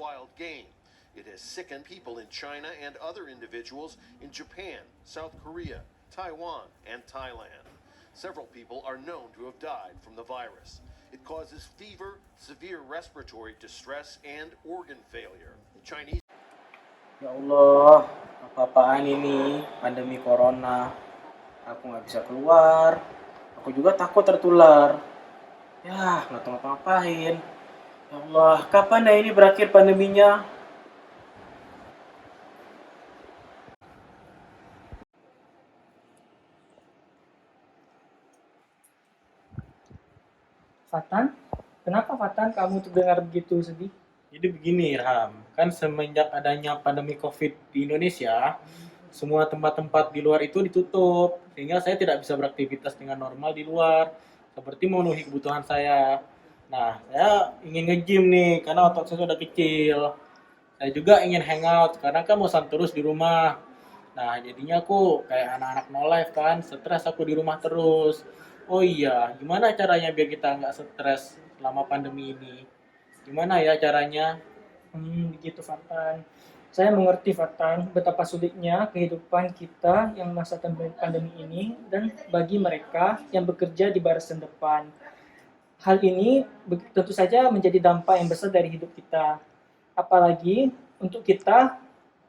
wild game. It has sickened people in China and other individuals in Japan, South Korea, Taiwan, and Thailand. Several people are known to have died from the virus. It causes fever, severe respiratory distress, and organ failure. Chinese. Ya Allah, apa-apaan ini pandemi corona. Aku nggak bisa keluar. Aku juga takut tertular. Ya, nggak tahu ngapa-ngapain. Ya Allah, kapan ya ini berakhir pandeminya? Fatan, kenapa Fatan kamu terdengar begitu sedih? Jadi begini, Ram. Kan semenjak adanya pandemi COVID di Indonesia, semua tempat-tempat di luar itu ditutup. Sehingga saya tidak bisa beraktivitas dengan normal di luar. Seperti memenuhi kebutuhan saya. Nah, saya ingin nge-gym nih, karena otot saya sudah kecil. Saya juga ingin hangout, karena kan bosan terus di rumah. Nah, jadinya aku kayak anak-anak no life kan, stres aku di rumah terus. Oh iya, gimana caranya biar kita nggak stres selama pandemi ini? Gimana ya caranya? Begitu Fatan. Saya mengerti Fatan betapa sulitnya kehidupan kita yang masa pandemi ini dan bagi mereka yang bekerja di barisan depan. Hal ini tentu saja menjadi dampak yang besar dari hidup kita. Apalagi untuk kita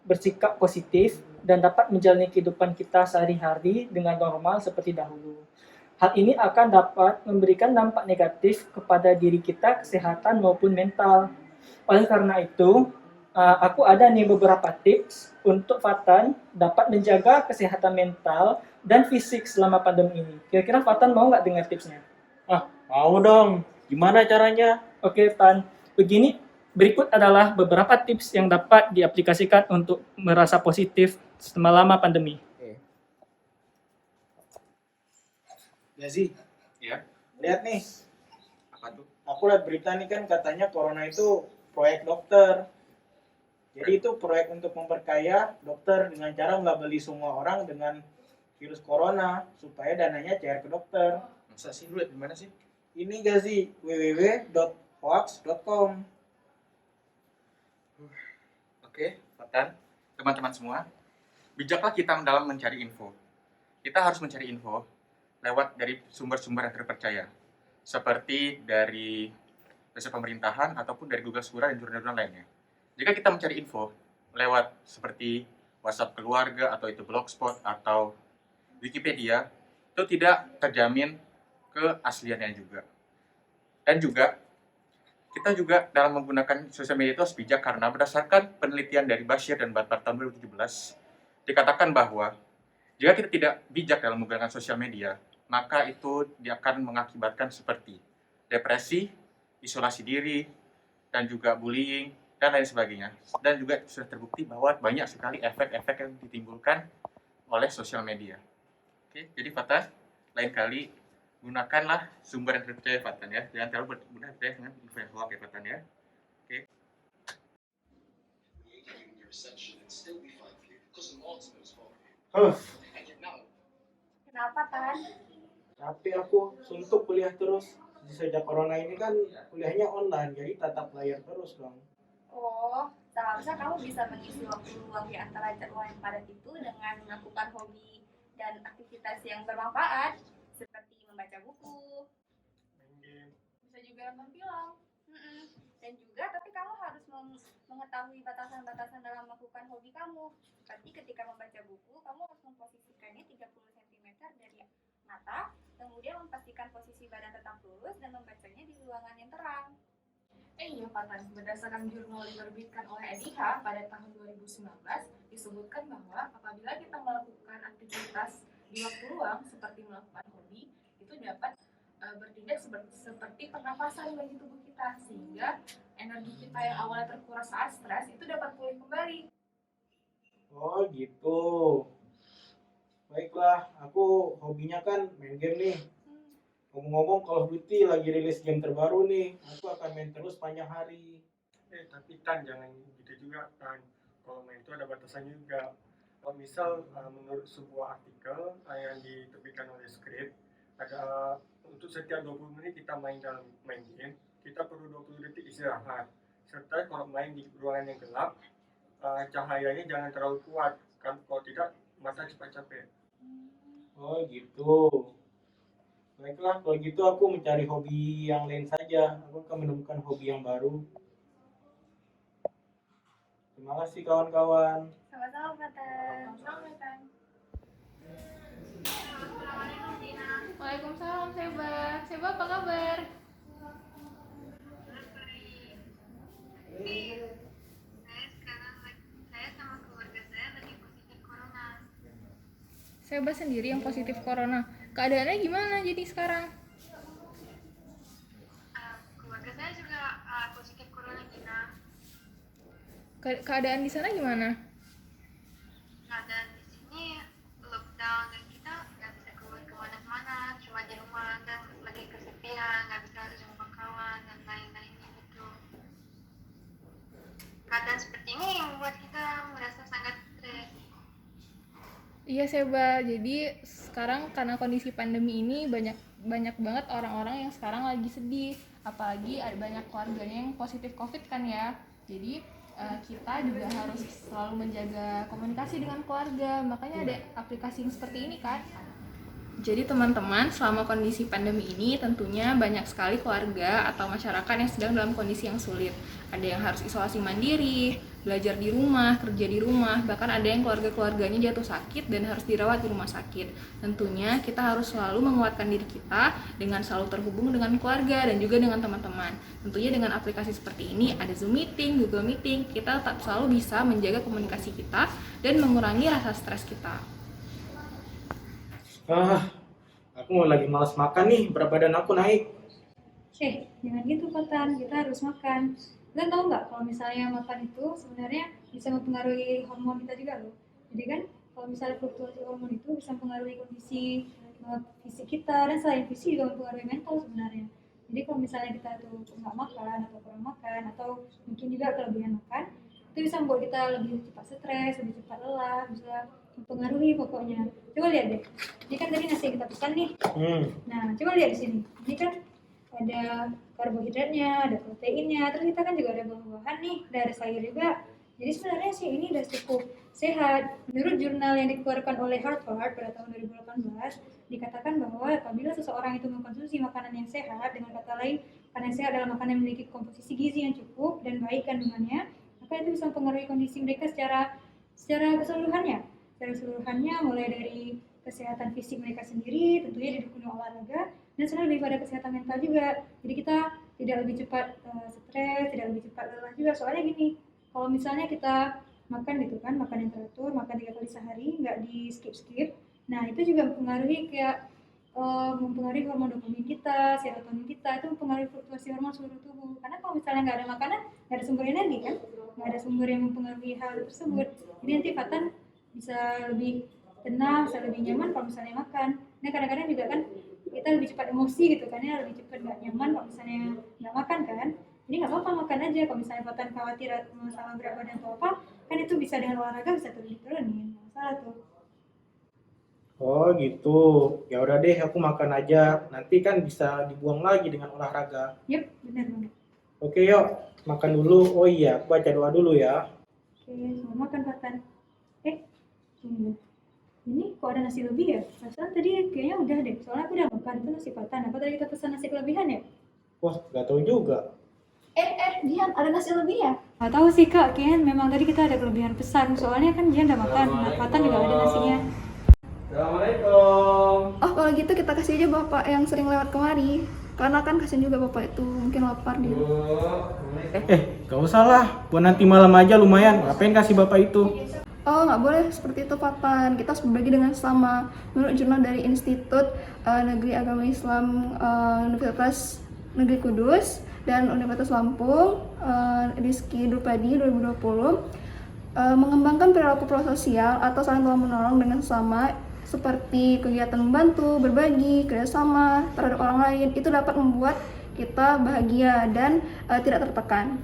bersikap positif dan dapat menjalani kehidupan kita sehari-hari dengan normal seperti dahulu. Hal ini akan dapat memberikan dampak negatif kepada diri kita, kesehatan maupun mental. Oleh karena itu, aku ada nih beberapa tips untuk Fatan dapat menjaga kesehatan mental dan fisik selama pandemi ini. Kira-kira Fatan mau nggak dengar tipsnya? Mau dong. Gimana caranya? Oke, Tan. Begini, berikut adalah beberapa tips yang dapat diaplikasikan untuk merasa positif selama pandemi. Gazi, Ya, lihat nih. apa tuh? Aku lihat berita nih kan katanya corona itu proyek dokter. Jadi itu proyek untuk memperkaya dokter dengan cara melabeli semua orang dengan virus corona supaya dananya cair ke dokter. Masa sih lu liat di mana sih? Ini Gazi, www.hoax.com. Oke, Fatan, teman-teman semua, bijaklah kita dalam mencari info. Kita harus mencari info lewat dari sumber-sumber yang terpercaya, seperti dari website pemerintahan ataupun dari Google Scholar dan jurnal-jurnal lainnya. Jika kita mencari info lewat seperti WhatsApp keluarga atau itu Blogspot atau Wikipedia, itu tidak terjamin keasliannya juga. Dan juga kita juga dalam menggunakan sosial media itu harus bijak karena berdasarkan penelitian dari Bashir dan Batbar tahun 2017 dikatakan bahwa jika kita tidak bijak dalam menggunakan sosial media, maka itu dia akan mengakibatkan seperti depresi, isolasi diri, dan juga bullying, dan lain sebagainya. Dan juga sudah terbukti bahwa banyak sekali efek-efek yang ditimbulkan oleh sosial media. Oke, jadi Fatan, lain kali gunakanlah sumber yang terpercaya Fatan ya. Jangan terlalu mudah percaya dengan info yang hoax ya Fatan ya. Oke. Kenapa, Tan? Tapi aku suntuk kuliah terus. Sejak corona ini kan kuliahnya online, jadi tatap layar terus dong. Oh, seharusnya kamu bisa mengisi waktu luang di antara jadwal yang padat itu dengan melakukan hobi dan aktivitas yang bermanfaat, seperti membaca buku, bisa juga nonton film. Dan juga, tapi kamu harus mengetahui batasan-batasan dalam melakukan hobi kamu. Seperti ketika membaca buku, kamu harus memposisikannya 30 cm dari mata, kemudian memastikan posisi badan tetap lurus dan membacanya di ruangan yang terang. Iya, Fatan. Berdasarkan jurnal yang diterbitkan oleh EDH pada tahun 2019, disebutkan bahwa apabila kita melakukan aktivitas di waktu luang seperti melakukan hobi, itu dapat bertindak seperti pernapasan bagi tubuh kita, sehingga energi kita yang awalnya terkuras saat stres itu dapat pulih kembali. Oh gitu. Baiklah, aku hobinya kan main game nih. Ngomong-ngomong, Call of Duty lagi rilis game terbaru nih. Aku akan main terus sepanjang hari. Tapi Tan, jangan gitu juga Tan. Kalau main itu ada batasannya juga. Kalau misal menurut sebuah artikel yang diterbitkan oleh Script, ada untuk setiap 20 menit kita main game, kita perlu 20 detik istirahat. serta kalau main di ruangan yang gelap, cahayanya jangan terlalu kuat, kan kalau tidak mata cepat capek. Oh gitu. Baiklah, kalau gitu aku mencari hobi yang lain saja. Aku akan menemukan hobi yang baru. Terima kasih kawan-kawan. Sama-sama, Fatan. Sama-sama, Tan. Waalaikumsalam, Seba. Seba, apa kabar? Saya sama keluarga saya lagi positif corona. Seba sendiri yang positif corona. Keadaannya gimana jadi sekarang? Keluarga saya juga positif corona, Gina. Keadaan di sana gimana? Keadaan di sini lockdown dan kita nggak bisa keluar kemana-mana, cuma di rumah dan lagi kesepian, nggak bisa jumpa kawan dan lain-lainnya gitu. Keadaan seperti ini membuat kita merasa sangat stres. Iya, Seba. Jadi sekarang karena kondisi pandemi ini banyak banget orang-orang yang sekarang lagi sedih. Apalagi ada banyak keluarganya yang positif COVID kan ya. Jadi kita juga harus selalu menjaga komunikasi dengan keluarga. Makanya ada aplikasi yang seperti ini kan. Jadi teman-teman, selama kondisi pandemi ini tentunya banyak sekali keluarga atau masyarakat yang sedang dalam kondisi yang sulit. Ada yang harus isolasi mandiri, belajar di rumah, kerja di rumah, bahkan ada yang keluarga-keluarganya jatuh sakit dan harus dirawat di rumah sakit. Tentunya kita harus selalu menguatkan diri kita dengan selalu terhubung dengan keluarga dan juga dengan teman-teman. Tentunya dengan aplikasi seperti ini, ada Zoom Meeting, Google Meeting, kita tetap selalu bisa menjaga komunikasi kita dan mengurangi rasa stres kita. Aku mau lagi malas makan nih, berat badan aku naik. Jangan gitu Fatan, kita harus makan. Kalian tahu nggak kalau misalnya makan itu sebenarnya bisa mempengaruhi hormon kita juga loh. Jadi kan kalau misalnya fluktuasi hormon itu bisa mempengaruhi kondisi fisik kita, dan selain fisik juga mempengaruhi mental sebenarnya. Jadi kalau misalnya kita tuh nggak makan atau kurang makan atau mungkin juga kelebihan makan, itu bisa membuat kita lebih cepat stres, lebih cepat lelah, bisa mempengaruhi pokoknya. Coba lihat deh, ini kan tadi nasi yang kita pesan nih. Nah, coba lihat di sini. Ini kan ada karbohidratnya, ada proteinnya, terus kita kan juga ada buah-buahan nih, ada sayur juga. Jadi sebenarnya sih ini udah cukup sehat. Menurut jurnal yang dikeluarkan oleh Harvard pada tahun 2018, dikatakan bahwa apabila seseorang itu mengkonsumsi makanan yang sehat, dengan kata lain, makanan yang sehat adalah makanan yang memiliki komposisi gizi yang cukup dan baik kandungannya, maka itu bisa mempengaruhi kondisi mereka secara keseluruhannya. Secara keseluruhannya mulai dari kesehatan fisik mereka sendiri, tentunya didukung olahraga, dan sebenarnya lebih pada kesehatan mental juga. Jadi kita tidak lebih cepat stres, tidak lebih cepat lelah juga. Soalnya gini, kalau misalnya kita makan gitu kan, makan yang teratur, makan 3 kali sehari, nggak di skip-skip, nah itu juga mempengaruhi mempengaruhi hormon dopamin kita, serotonin kita, itu mempengaruhi fluktuasi hormon seluruh tubuh. Karena kalau misalnya nggak ada makanan, nggak ada sumber energi kan, nggak ada sumber yang mempengaruhi hal tersebut. Jadi nanti Fatan bisa lebih tenang, bisa lebih nyaman kalau misalnya makan. Nah kadang-kadang juga kan kita lebih cepat emosi gitu kan, ya lebih cepat nggak nyaman kalau misalnya nggak makan kan. Jadi nggak apa-apa makan aja. Kalau misalnya Fatan khawatir masalah berat badan atau apa, kan itu bisa dengan olahraga bisa turunin, masalah tuh. Oh gitu. Ya udah deh, aku makan aja. Nanti kan bisa dibuang lagi dengan olahraga. Yep, benar banget. Oke yuk, makan dulu. Oh iya, aku baca doa dulu ya. Oke, selamat makan Fatan. Tunggu. Ini kok ada nasi lebih ya? Perasaan tadi kayaknya udah deh. Soalnya aku udah makan itu nasi Fatan. Apa tadi kita pesan nasi kelebihan ya? Wah, nggak tahu juga. Dian, ada nasi lebih ya? Nggak tahu sih Kak, kayaknya memang tadi kita ada kelebihan pesan. Soalnya kan dia udah makan, nah Fatan juga ada nasinya. Assalamualaikum. Oh, kalau gitu kita kasih aja bapak yang sering lewat kemari. Karena kan kasihan juga bapak itu, mungkin lapar dia. Gak usah lah. Buat nanti malam aja lumayan. Ngapain kasih bapak itu? Oh, nggak boleh seperti itu, Fatan. Kita harus berbagi dengan sama. Menurut jurnal dari Institut Negeri Agama Islam Universitas Negeri Kudus dan Universitas Lampung, Rizky Drupadi 2020, mengembangkan perilaku prososial atau saling tolong-menolong dengan sama, seperti kegiatan membantu, berbagi, kerjasama terhadap orang lain, itu dapat membuat kita bahagia dan tidak tertekan.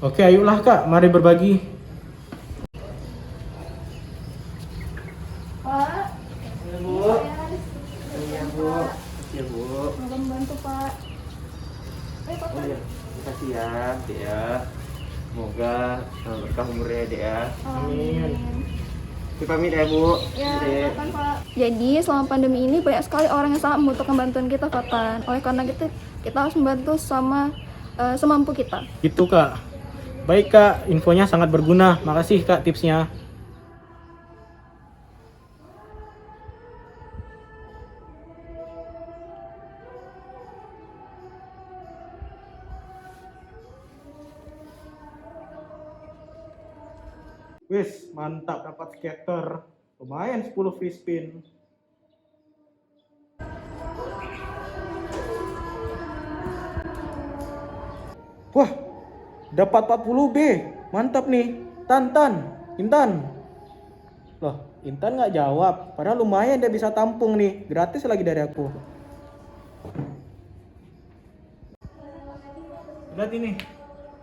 Oke, ayolah Kak, mari berbagi. Pak, Ya Bu. iya Bu. Ya Bu. semoga membantu Pak. Ayo Pak. Terima kasih ya. semoga berkah umurnya Dek ya. Amin. Kita pamit ya Bu. Ya, Dek. silakan Pak. Jadi selama pandemi ini banyak sekali orang yang sangat membutuhkan bantuan kita, Fatan. Oleh karena kita harus membantu sama semampu kita. Gitu Kak. Baik Kak, infonya sangat berguna. Makasih Kak tipsnya. Wis, mantap dapat scatter. Lumayan 10 free spin. Wah, dapat 40 B. Mantap nih. Intan. Loh, Intan nggak jawab. Padahal lumayan dia bisa tampung nih. Gratis lagi dari aku. Lihat ini.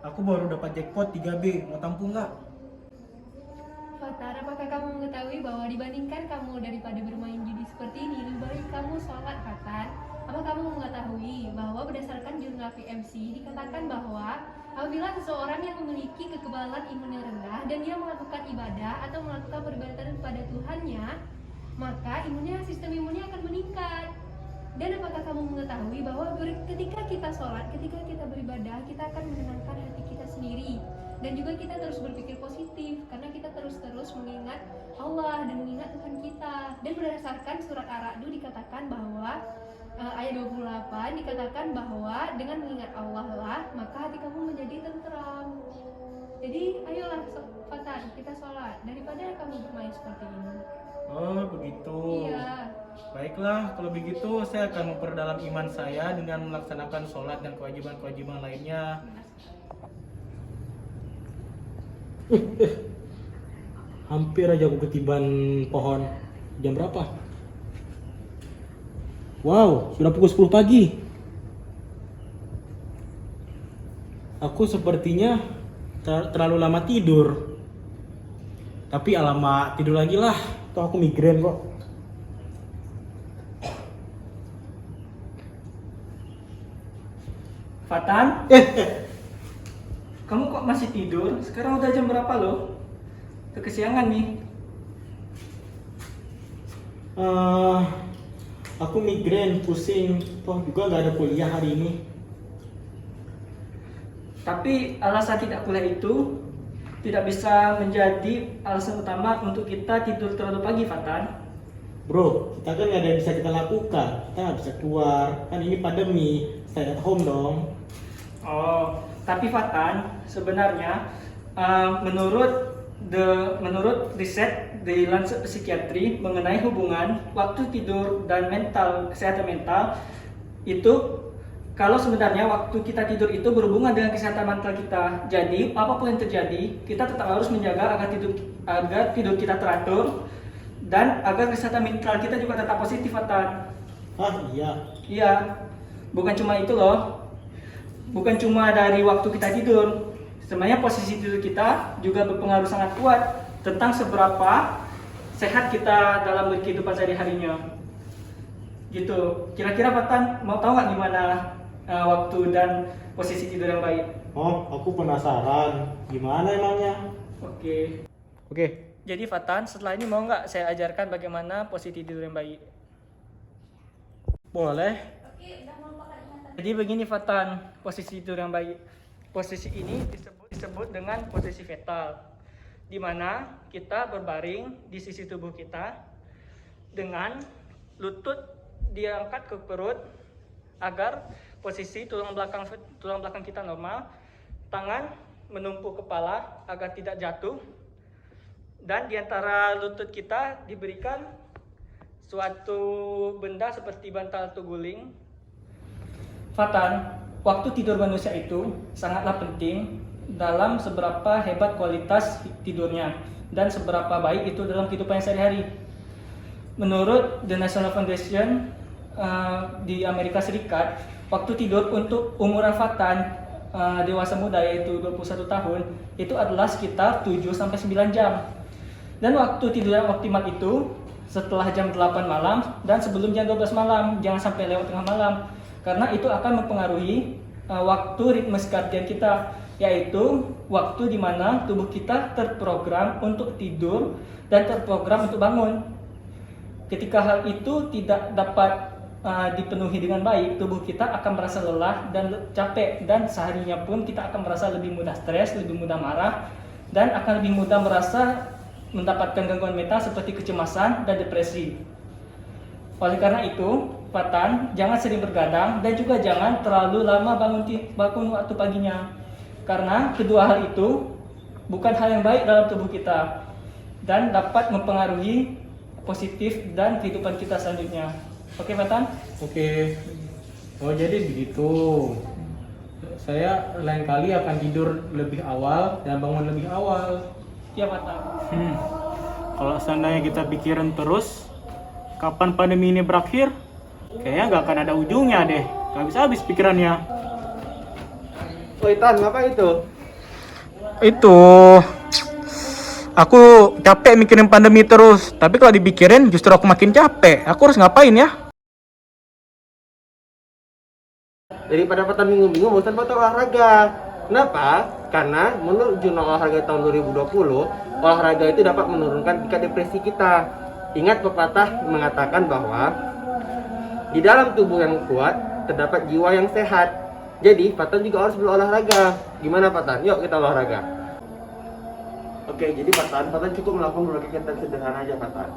Aku baru dapat jackpot 3B. Mau tampung nggak? Fatar, apakah kamu mengetahui bahwa dibandingkan kamu daripada bermain judi seperti ini, lebih baik kamu sholat, Fatar? Apa kamu mengetahui bahwa berdasarkan jurnal PMC dikatakan bahwa apabila seseorang yang memiliki kekebalan imun yang rendah dan dia melakukan ibadah atau melakukan peribadatan kepada Tuhannya, maka sistem imunnya akan meningkat. Dan apakah kamu mengetahui bahwa ketika kita sholat, ketika kita beribadah, kita akan menenangkan hati kita sendiri. Dan juga kita terus berpikir positif karena kita terus mengingat Allah dan mengingat Tuhan kita. Dan berdasarkan surat Ar-Ra'd dikatakan bahwa ayat 28 dikatakan bahwa dengan mengingat Allah lah maka hati kamu menjadi tentram. Jadi ayolah Fatan, kita sholat daripada kamu bermain seperti ini. Oh begitu. Iya. Baiklah, kalau begitu saya akan memperdalam iman saya dengan melaksanakan sholat dan kewajiban-kewajiban lainnya. Hampir aja aku ketiban pohon. Jam berapa? Wow, sudah pukul 10 pagi. Aku sepertinya terlalu lama tidur. Tapi alamak, tidur lagi lah. Toh aku migrain kok. Fatan? Kamu kok masih tidur? Sekarang udah jam berapa loh? Udah kesiangan nih. Aku migrain, pusing. Toh juga gak ada kuliah hari ini. Tapi alasan tidak kuliah itu tidak bisa menjadi alasan utama untuk kita tidur terlalu pagi, Fatan. Bro, kita kan gak ada yang bisa kita lakukan. Kita gak bisa keluar. Kan ini pandemi. Stay at home dong. Oh, tapi Fatan, sebenarnya menurut riset di Lancet Psikiatri mengenai hubungan waktu tidur dan kesehatan mental itu, kalau sebenarnya waktu kita tidur itu berhubungan dengan kesehatan mental kita. Jadi apapun yang terjadi, kita tetap harus menjaga agar tidur kita teratur dan agar kesehatan mental kita juga tetap positif, Fatan. Ah iya. Iya, bukan cuma itu loh. Bukan cuma dari waktu kita tidur. Sebenarnya posisi tidur kita juga berpengaruh sangat kuat tentang seberapa sehat kita dalam kehidupan sehari-harinya. Gitu. Kira-kira Fatan mau tahu nggak gimana waktu dan posisi tidur yang baik? Oh, aku penasaran. Gimana emangnya? Oke. Jadi Fatan, setelah ini mau nggak saya ajarkan bagaimana posisi tidur yang baik? Boleh. Jadi begini Fatan, posisi tidur yang baik. Posisi ini disebut dengan posisi fetal, di mana kita berbaring di sisi tubuh kita dengan lutut diangkat ke perut agar posisi tulang belakang kita normal, tangan menumpuk kepala agar tidak jatuh, dan di antara lutut kita diberikan suatu benda seperti bantal tuguling. Fatan, waktu tidur manusia itu sangatlah penting dalam seberapa hebat kualitas tidurnya dan seberapa baik itu dalam kehidupan sehari-hari. Menurut The National Foundation di Amerika Serikat, waktu tidur untuk umuran Fatan dewasa muda yaitu 21 tahun itu adalah sekitar 7-9 jam. Dan waktu tidur yang optimal itu setelah jam 8 malam dan sebelum jam 12 malam, jangan sampai lewat tengah malam. Karena itu akan mempengaruhi waktu ritme sirkadian kita. yaitu waktu di mana tubuh kita terprogram untuk tidur dan terprogram untuk bangun. Ketika hal itu tidak dapat dipenuhi dengan baik, tubuh kita akan merasa lelah dan capek, dan seharinya pun kita akan merasa lebih mudah stres, lebih mudah marah, dan akan lebih mudah merasa mendapatkan gangguan mental seperti kecemasan dan depresi. Oleh karena itu, Fatan, jangan sering bergadang dan juga jangan terlalu lama bangun waktu paginya. Karena kedua hal itu bukan hal yang baik dalam tubuh kita dan dapat mempengaruhi positif dan kehidupan kita selanjutnya. Oke, Fatan? Oke. Oh, jadi begitu. Saya lain kali akan tidur lebih awal dan bangun lebih awal. Ya, Fatan. Kalau seandainya kita pikirin terus, kapan pandemi ini berakhir? Kayaknya nggak akan ada ujungnya deh. Nggak habis-habis pikirannya. Oi Tan, apa itu? Itu, aku capek mikirin pandemi terus. Tapi kalau dipikirin justru aku makin capek. Aku harus ngapain ya? Daripada Fatan bingung-bingung, bosan Fatan olahraga. Kenapa? Karena menurut jurnal olahraga tahun 2020, olahraga itu dapat menurunkan tingkat depresi kita. Ingat pepatah mengatakan bahwa di dalam tubuh yang kuat terdapat jiwa yang sehat. Jadi Fatan juga harus berolahraga. Gimana Fatan? Yuk kita olahraga. Oke, jadi Fatan cukup melakukan berbagai kegiatan sederhana aja Fatan.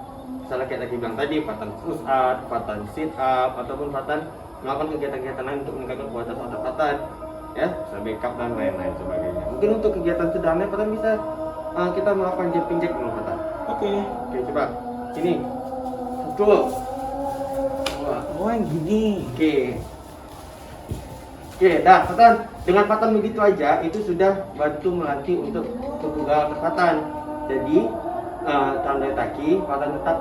Misalnya kayak tadi bilang tadi, Fatan push up, Fatan sit up, ataupun Fatan melakukan kegiatan-kegiatan lain untuk meningkatkan kualitas otot Fatan, ya, bisa backup dan lain-lain sebagainya. Mungkin untuk kegiatan sederhana Fatan bisa kita melakukan jumping jack dulu Fatan. Oke, coba sini. Betul. Oh, yang gini. Oke, dah Fatan. Dengan Fatan begitu aja, itu sudah bantu melatih untuk kebugaran Fatan. Jadi, tanda taki, Fatan tetap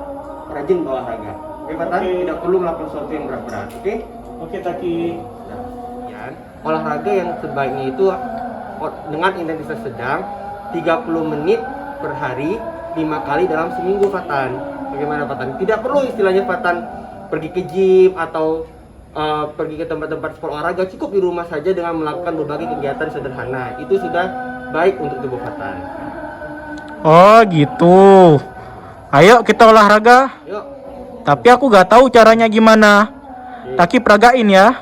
rajin berolahraga. Oke, Fatan? Tidak perlu melakukan sesuatu yang berat-berat. Oke? Oke, Taki. Nah, olahraga yang sebaiknya itu dengan intensitas sedang 30 menit per hari 5 kali dalam seminggu Fatan. Bagaimana Fatan? Tidak perlu istilahnya Fatan pergi ke gym atau pergi ke tempat-tempat sport olahraga, cukup di rumah saja dengan melakukan berbagai kegiatan sederhana. Itu sudah baik untuk tubuh Fatan. Oh, gitu. Ayo kita olahraga. Yuk. Tapi aku gak tahu caranya gimana. Taki peragain ya.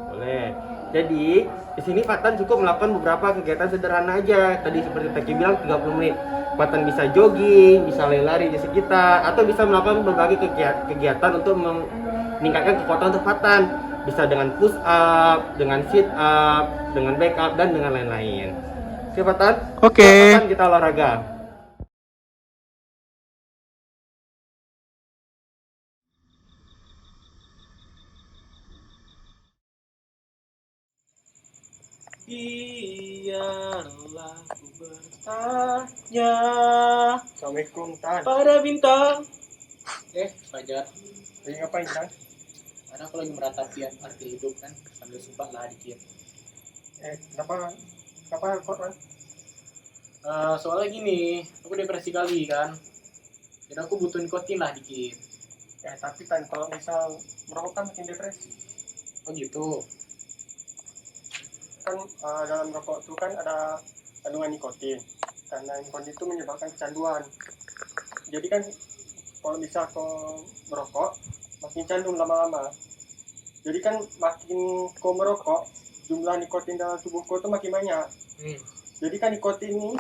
Boleh. Jadi, di sini Fatan cukup melakukan beberapa kegiatan sederhana aja. Tadi seperti Taki bilang 30 menit. Fatan bisa jogging, bisa lari di sekitar, atau bisa melakukan berbagai kegiatan untuk meningkatkan kekuatan untuk Fatan. Bisa dengan push up, dengan sit up, dengan back up, dan dengan lain-lain. Oke Fatan? Oke. Fatan, kita olahraga. Biarlah ku bertanya Assalamualaikum Tan. pada bintang. Fajar. Lagi ngapain Tan? Karena aku lagi meratapi arti hidup kan, sambil sempat lah dikit. Kenapa kok Tan? Soalnya gini, aku depresi kali kan. Jadi aku butuh nikotin lah dikit. Tapi Tan, kalau misal merokok kan makin depresi. Oh gitu. Kan dalam rokok itu kan ada kandungan nikotin. Karena nikotin itu menyebabkan kecanduan. Jadi kan kalau misal kau merokok, makin candu lama-lama. Jadi kan makin kau merokok, jumlah nikotin dalam tubuh kau itu makin banyak. Jadi kan nikotin ini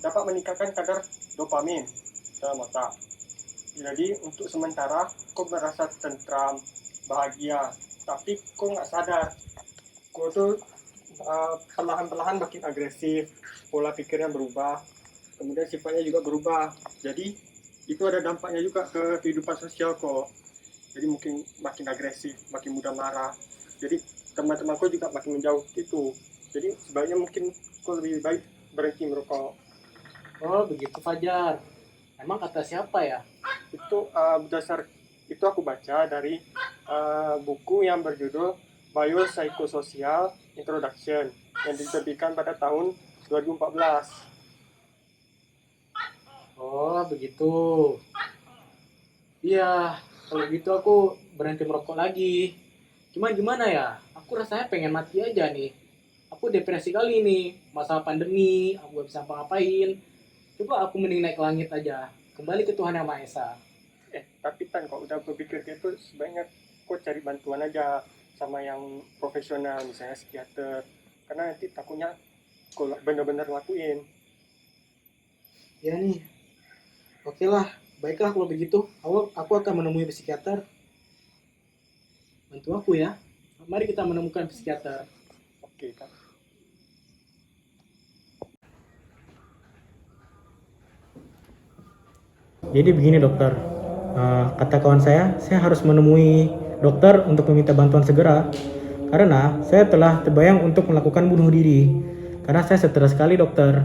dapat meningkatkan kadar dopamin dalam otak. Jadi untuk sementara kau merasa tentram, bahagia, tapi kau nggak sadar. Kau tuh perlahan-perlahan makin agresif, pola pikirnya berubah, kemudian sifatnya juga berubah. Jadi itu ada dampaknya juga ke kehidupan sosial kok. Jadi mungkin makin agresif, makin mudah marah. Jadi teman-teman kau juga makin menjauh gitu. Jadi sebaiknya mungkin kau lebih baik berhenti merokok. Oh begitu Fajar. Emang kata siapa ya? Itu itu aku baca dari buku yang berjudul Biopsychosocial Introduction yang diterbitkan pada tahun 2014. Oh begitu. Iya, kalau gitu aku berhenti merokok lagi. Cuman gimana ya? Aku rasanya pengen mati aja nih. aku depresi kali ini, masalah pandemi, aku gak bisa apa-ngapain. Coba aku mending naik ke langit aja, kembali ke Tuhan Yang Maha Esa. Tapi Tan, kalau udah berpikir gitu sebaiknya kau cari bantuan aja sama yang profesional, misalnya psikiater, karena nanti takutnya kau benar-benar lakuin. Ya nih, oke lah, baiklah kalau begitu, aku akan menemui psikiater. Bantu aku ya, mari kita menemukan psikiater. Oke, Tan. Jadi begini dokter, kata kawan saya harus menemui dokter untuk meminta bantuan segera. Karena saya telah terbayang untuk melakukan bunuh diri. Karena saya stres sekali dokter.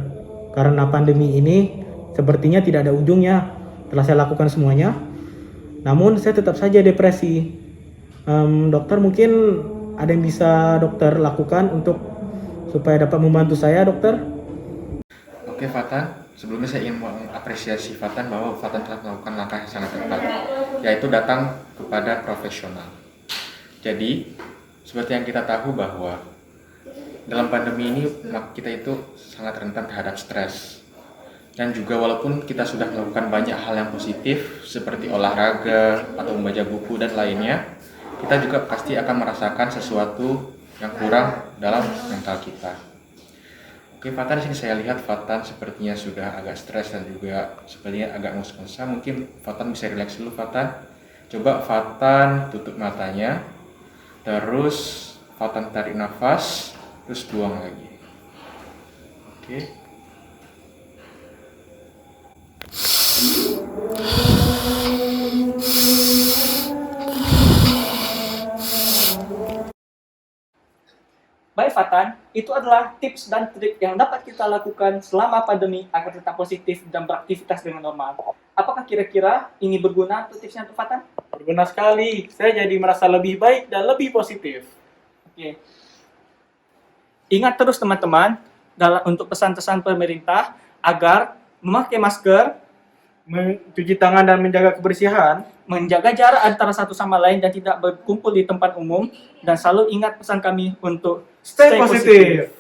Karena pandemi ini sepertinya tidak ada ujungnya. Telah saya lakukan semuanya, namun saya tetap saja depresi. Dokter mungkin ada yang bisa dokter lakukan untuk supaya dapat membantu saya dokter? Oke Fatan, sebelumnya saya ingin mengapresiasi Fatan bahwa Fatan telah melakukan langkah yang sangat tepat, yaitu datang kepada profesional. Jadi, seperti yang kita tahu bahwa dalam pandemi ini kita itu sangat rentan terhadap stres. Dan juga walaupun kita sudah melakukan banyak hal yang positif seperti olahraga atau membaca buku dan lainnya, kita juga pasti akan merasakan sesuatu yang kurang dalam mental kita. Oke Fatan, di sini saya lihat Fatan sepertinya sudah agak stres dan juga sepertinya agak ngos-ngosan. Mungkin Fatan bisa rileks dulu Fatan. Coba Fatan tutup matanya, terus Fatan tarik nafas, terus buang lagi. Oke. Baik Fatan, itu adalah tips dan trik yang dapat kita lakukan selama pandemi agar tetap positif dan beraktivitas dengan normal. Apakah kira-kira ini berguna untuk tipsnya untuk Fatan? Berguna sekali, saya jadi merasa lebih baik dan lebih positif. Oke. Ingat terus teman-teman, untuk pesan-pesan pemerintah agar memakai masker, Mencuci tangan dan menjaga kebersihan, menjaga jarak antara satu sama lain dan tidak berkumpul di tempat umum, dan selalu ingat pesan kami untuk stay positif.